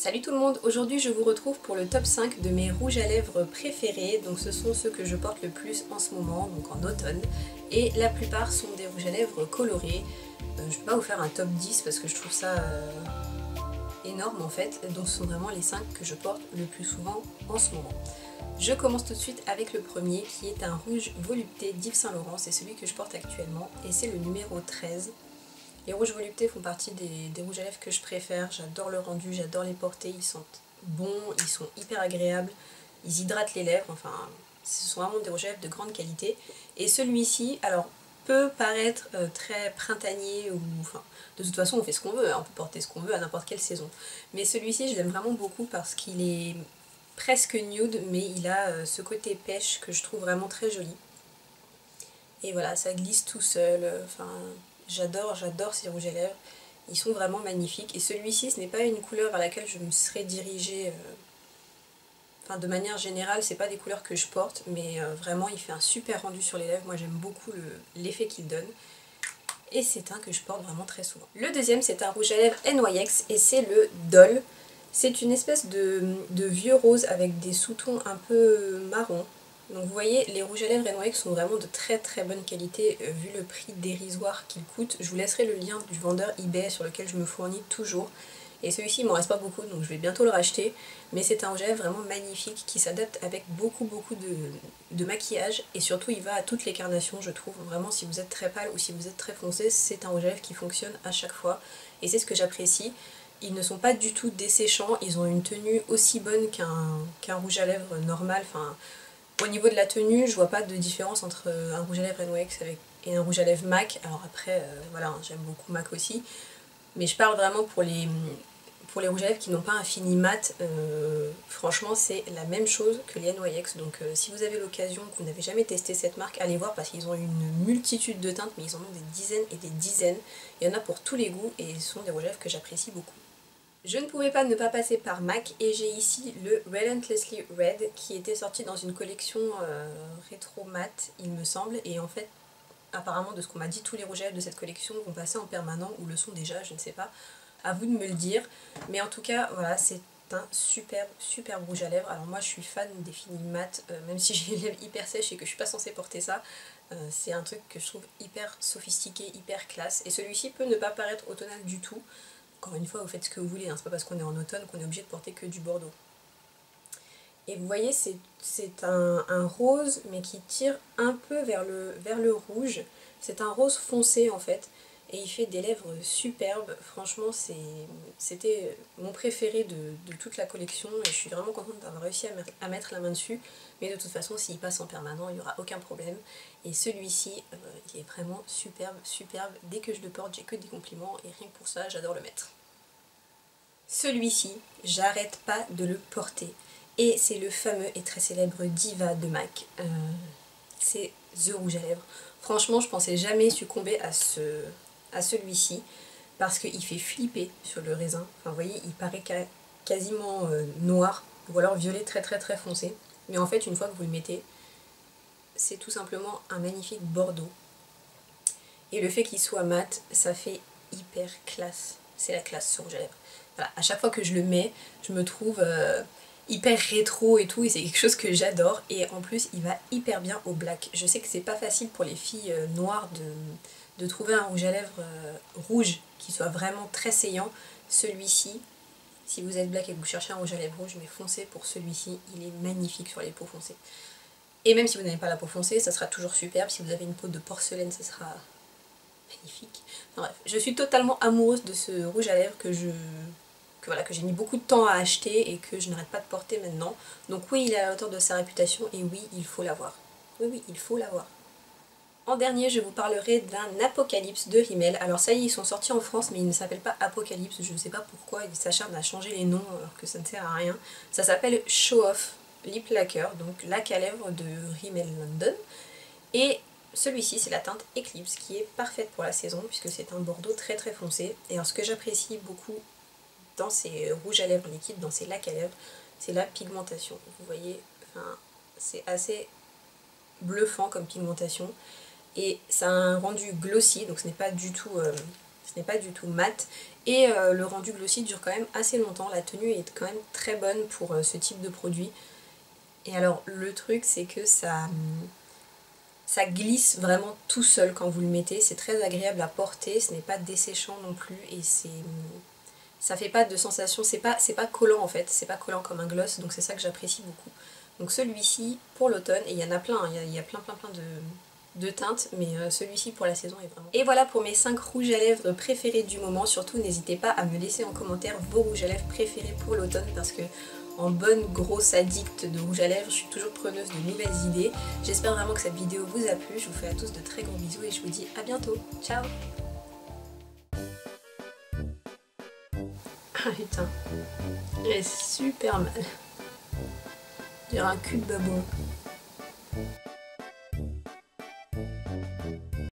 Salut tout le monde, aujourd'hui je vous retrouve pour le top 5 de mes rouges à lèvres préférés. Donc ce sont ceux que je porte le plus en ce moment, donc en automne. Et la plupart sont des rouges à lèvres colorés. Je ne vais pas vous faire un top 10 parce que je trouve ça énorme en fait. Donc ce sont vraiment les 5 que je porte le plus souvent en ce moment. Je commence tout de suite avec le premier qui est un rouge volupté d'Yves Saint Laurent. C'est celui que je porte actuellement et c'est le numéro 13. Les rouges voluptés font partie des rouges à lèvres que je préfère, j'adore le rendu, j'adore les porter, ils sentent bons, ils sont hyper agréables, ils hydratent les lèvres, enfin ce sont vraiment des rouges à lèvres de grande qualité. Et celui-ci, alors peut paraître très printanier, ou enfin de toute façon on fait ce qu'on veut, hein, on peut porter ce qu'on veut à n'importe quelle saison. Mais celui-ci je l'aime vraiment beaucoup parce qu'il est presque nude, mais il a ce côté pêche que je trouve vraiment très joli. Et voilà, ça glisse tout seul, enfin... J'adore ces rouges à lèvres, ils sont vraiment magnifiques. Et celui-ci, ce n'est pas une couleur vers laquelle je me serais dirigée. Enfin, de manière générale, c'est pas des couleurs que je porte, mais vraiment, il fait un super rendu sur les lèvres. Moi, j'aime beaucoup l'effet qu'il donne. Et c'est un que je porte vraiment très souvent. Le deuxième, c'est un rouge à lèvres NYX et c'est le Doll. C'est une espèce de vieux rose avec des sous-tons un peu marron. Donc vous voyez, les rouges à lèvres NYX sont vraiment de très bonne qualité vu le prix dérisoire qu'ils coûtent. Je vous laisserai le lien du vendeur eBay sur lequel je me fournis toujours. Et celui-ci il m'en reste pas beaucoup donc je vais bientôt le racheter. Mais c'est un rouge à lèvres vraiment magnifique qui s'adapte avec beaucoup de maquillage. Et surtout il va à toutes les carnations je trouve. Vraiment si vous êtes très pâle ou si vous êtes très foncé, c'est un rouge à lèvres qui fonctionne à chaque fois. Et c'est ce que j'apprécie. Ils ne sont pas du tout desséchants, ils ont une tenue aussi bonne qu'un rouge à lèvres normal. Enfin, au niveau de la tenue, je vois pas de différence entre un rouge à lèvres NYX et un rouge à lèvres MAC. Alors après, voilà, j'aime beaucoup MAC aussi. Mais je parle vraiment pour les rouges à lèvres qui n'ont pas un fini mat. Franchement, c'est la même chose que les NYX. Donc si vous avez l'occasion, que vous n'avez jamais testé cette marque, allez voir parce qu'ils ont une multitude de teintes, mais ils en ont des dizaines et des dizaines. Il y en a pour tous les goûts et ce sont des rouges à lèvres que j'apprécie beaucoup. Je ne pouvais pas ne pas passer par MAC et j'ai ici le Relentlessly Red qui était sorti dans une collection rétro mat il me semble, et en fait apparemment de ce qu'on m'a dit tous les rouges à lèvres de cette collection vont passer en permanent ou le sont déjà, je ne sais pas, à vous de me le dire, mais en tout cas voilà, c'est un superbe rouge à lèvres. Alors moi je suis fan des finis mat, même si j'ai les lèvres hyper sèches et que je suis pas censée porter ça, c'est un truc que je trouve hyper sophistiqué, hyper classe, et celui-ci peut ne pas paraître automnal du tout. Encore une fois, vous faites ce que vous voulez, hein. C'est pas parce qu'on est en automne qu'on est obligé de porter que du bordeaux. Et vous voyez, c'est un rose, mais qui tire un peu vers le rouge. C'est un rose foncé en fait, et il fait des lèvres superbes. Franchement, c'était mon préféré de toute la collection, et je suis vraiment contente d'avoir réussi à mettre la main dessus. Mais de toute façon, s'il passe en permanent, il n'y aura aucun problème. Et celui-ci, il est vraiment superbe. Dès que je le porte, j'ai que des compliments, et rien que pour ça, j'adore le mettre. Celui-ci, j'arrête pas de le porter. Et c'est le fameux et très célèbre Diva de MAC. C'est The Rouge à Lèvres. Franchement, je pensais jamais succomber à celui-ci parce qu'il fait flipper sur le raisin. Enfin, vous voyez, il paraît quasiment noir ou alors violet très foncé. Mais en fait, une fois que vous le mettez, c'est tout simplement un magnifique bordeaux. Et le fait qu'il soit mat, ça fait hyper classe. C'est la classe ce rouge à lèvres. Voilà, à chaque fois que je le mets, je me trouve hyper rétro et tout, et c'est quelque chose que j'adore. Et en plus, il va hyper bien au black. Je sais que c'est pas facile pour les filles noires de trouver un rouge à lèvres rouge qui soit vraiment très saillant. Celui-ci, si vous êtes black et que vous cherchez un rouge à lèvres rouge, mais foncez pour celui-ci, il est magnifique sur les peaux foncées. Et même si vous n'avez pas la peau foncée, ça sera toujours superbe. Si vous avez une peau de porcelaine, ça sera magnifique. Enfin, bref, je suis totalement amoureuse de ce rouge à lèvres que j'ai mis beaucoup de temps à acheter et que je n'arrête pas de porter maintenant. Donc oui, il est à la hauteur de sa réputation et oui, il faut l'avoir. Oui, il faut l'avoir. En dernier, je vous parlerai d'un Apocalypse de Rimmel. Alors ça y est, ils sont sortis en France, mais ils ne s'appellent pas Apocalypse. Je ne sais pas pourquoi ils s'acharnent à changer les noms alors que ça ne sert à rien. Ça s'appelle Show Off Lip Lacquer, donc lac à lèvres de Rimmel London. Et celui-ci, c'est la teinte Eclipse qui est parfaite pour la saison puisque c'est un bordeaux très foncé. Et alors ce que j'apprécie beaucoup dans ces rouges à lèvres liquides, dans ces lacs à lèvres, c'est la pigmentation. Vous voyez, enfin, c'est assez bluffant comme pigmentation. Et ça a un rendu glossy, donc ce n'est pas du tout ce n'est pas du tout mat. Et le rendu glossy dure quand même assez longtemps, la tenue est quand même très bonne pour ce type de produit. Et alors le truc c'est que ça glisse vraiment tout seul quand vous le mettez, c'est très agréable à porter, ce n'est pas desséchant non plus et ça fait pas de sensation, c'est pas collant en fait, c'est pas collant comme un gloss, donc c'est ça que j'apprécie beaucoup. Donc celui-ci pour l'automne, et il y en a plein, il y a plein de teintes, mais celui-ci pour la saison est vraiment... Et voilà pour mes 5 rouges à lèvres préférés du moment. Surtout n'hésitez pas à me laisser en commentaire vos rouges à lèvres préférés pour l'automne, parce que en bonne grosse addict de rouge à lèvres, je suis toujours preneuse de nouvelles idées. J'espère vraiment que cette vidéo vous a plu, je vous fais à tous de très gros bisous et je vous dis à bientôt, ciao. Ah putain, elle est super mal. J'ai un cul de babouin.